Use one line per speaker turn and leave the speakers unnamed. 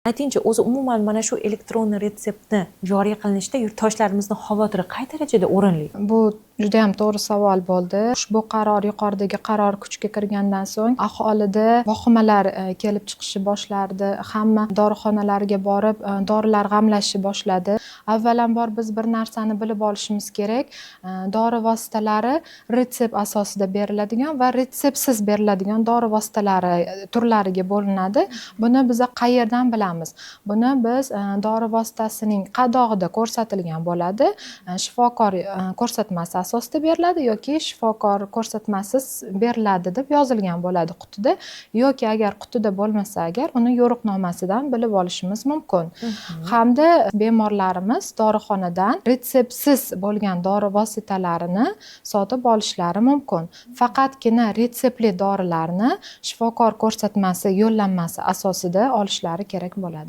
Aytingchi, o'zi umuman mana shu elektron retseptni joriy qilinishda yurtdoshlarimizni xavotiri qay darajada o'rinli?
Bu juda ham to'g'ri savol bo'ldi. Ushbu qaror, yuqoridagi qaror kuchga kirgandan so'ng aholida vahimalar kelib chiqishi boshladi. Hamma dorixonalarga borib dorilar g'amlashni boshladi. Avvalambor biz bir narsani bilib olishimiz kerak. Dori vositalari retsept asosida beriladigan va retseptsiz beriladigan dori vositalari turlariga bo'linadi. Buni biz qayerdan bilamiz? Buni biz dori vositasining qadog'ida ko'rsatilgan bo'ladi. Shifokor ko'rsatmasi asosida beriladi yoki shifokor ko'rsatmasiz beriladi deb yozilgan bo'ladi qutida, yoki agar qutida bo'lmasa agar uni yo'riqnomasidan bilib olishimiz mumkin. Hamda bemorlarimiz dorixonadan retseptsiz bo'lgan dori vositalarini sotib olishlari mumkin. Faqatgina retseptli dorilarni shifokor ko'rsatmasi yo'llanmasi asosida olishlari kerak bo'ladi.